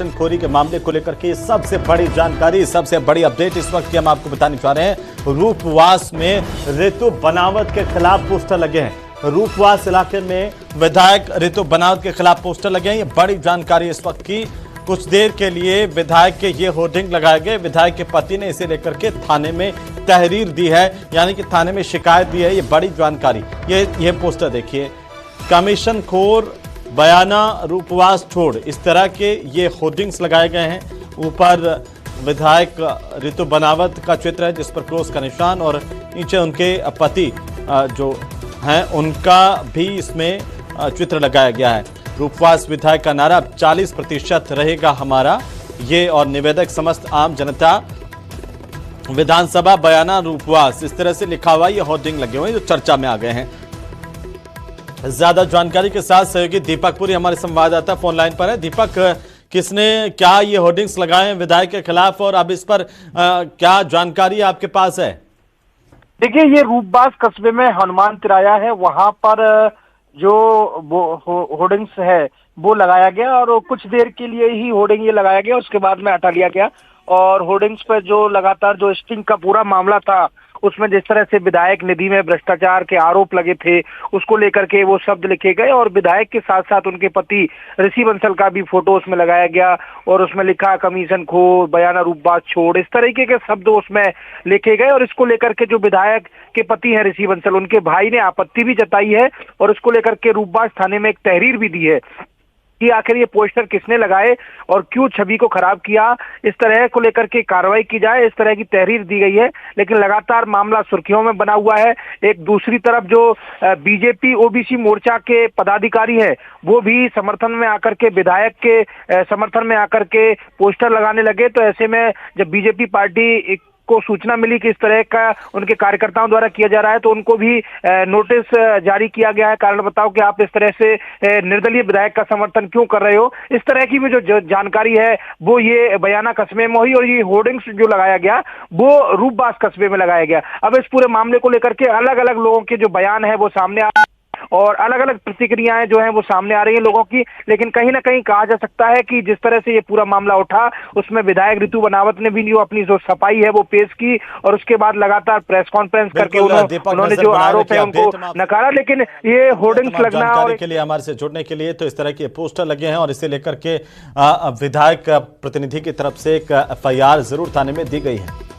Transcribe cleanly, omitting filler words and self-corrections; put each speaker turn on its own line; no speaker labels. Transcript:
Commission खोरी के मामले को लेकर के सबसे बड़ी जानकारी, सबसे बड़ी अपडेट इस वक्त की हम आपको बताने जा रहे हैं। रूपवास में रितु बनावत के खिलाफ पोस्टर लगे हैं। रूपवास इलाके में विधायक रितु बनावत के खिलाफ पोस्टर लगे हैं। ये बड़ी जानकारी इस वक्त की। कुछ देर के लिए विधायक के ये होर्डिंग लगाए गए। विधायक के पति ने इसे लेकर के थाने में तहरीर दी है, यानी कि थाने में शिकायत दी है। ये बड़ी जानकारी। ये पोस्टर देखिए, कमीशन खोर बयाना रूपवास छोड़, इस तरह के ये होर्डिंग्स लगाए गए हैं। ऊपर विधायक रितु बनावत का चित्र है जिस पर क्रॉस का निशान, और नीचे उनके पति जो हैं उनका भी इसमें चित्र लगाया गया है। रूपवास विधायक का नारा 40% रहेगा हमारा, ये और निवेदक समस्त आम जनता विधानसभा बयाना रूपवास, इस तरह से लिखा हुआ ये होर्डिंग लगे हुए हैं जो चर्चा में आ गए हैं। ज्यादा जानकारी के साथ सहयोगी दीपक पुरी हमारे संवाददाता फोन लाइन पर है। दीपक, किसने क्या ये होर्डिंग्स लगाए हैं विधायक के खिलाफ, और अब इस पर क्या जानकारी आपके पास है?
देखिए, ये रूपवास कस्बे में हनुमान तिराया है, वहां पर जो होर्डिंग्स है वो लगाया गया और कुछ देर के लिए ही होर्डिंग ये लगाया गया, उसके बाद में हटा लिया गया। और होर्डिंग्स पर जो लगातार जो स्टिंग का पूरा मामला था, उसमें जिस तरह से विधायक निधि में भ्रष्टाचार के आरोप लगे थे, उसको लेकर के वो शब्द लिखे गए और विधायक के साथ साथ उनके पति ऋषि बंसल का भी फोटो उसमें लगाया गया और उसमें लिखा कमीशन खोर बयाना रूपवास छोड़, इस तरीके के शब्द उसमें लिखे गए। और इसको लेकर के जो विधायक के पति हैं ऋषि बंसल, उनके भाई ने आपत्ति भी जताई है और इसको लेकर के रूपवास थाने में एक तहरीर भी दी है कि आखिर ये पोस्टर किसने लगाए और क्यों छवि को खराब किया, इस तरह को लेकर के कार्रवाई की जाए, इस तरह की तहरीर दी गई है। लेकिन लगातार मामला सुर्खियों में बना हुआ है। एक दूसरी तरफ जो बीजेपी ओबीसी मोर्चा के पदाधिकारी है वो भी समर्थन में आकर के विधायक के समर्थन में आकर के पोस्टर लगाने लगे। तो ऐसे में जब बीजेपी पार्टी को सूचना मिली कि इस तरह का उनके कार्यकर्ताओं द्वारा किया जा रहा है तो उनको भी नोटिस जारी किया गया है। कारण बताओ कि आप इस तरह से निर्दलीय विधायक का समर्थन क्यों कर रहे हो, इस तरह की भी जो जानकारी है वो ये बयाना कस्बे में हुई और ये होर्डिंग्स जो लगाया गया वो रूपवास कस्बे में लगाया गया। अब इस पूरे मामले को लेकर के अलग अलग लोगों के जो बयान है वो सामने आ और अलग अलग प्रतिक्रियाएं जो हैं वो सामने आ रही हैं लोगों की। लेकिन कहीं ना कहीं कहा जा सकता है कि जिस तरह से ये पूरा मामला उठा उसमें विधायक रितु बनावत ने भी जो अपनी जो सफाई है वो पेश की और उसके बाद लगातार प्रेस कॉन्फ्रेंस करके उन्होंने जो आरोप है उनको नकारा। लेकिन ये होर्डिंग्स लगना और
के लिए हमारे से जुड़ने के लिए, तो इस तरह के पोस्टर लगे हैं और इसे लेकर के विधायक प्रतिनिधि की तरफ से एक FIR जरूर थाने में दी गई है।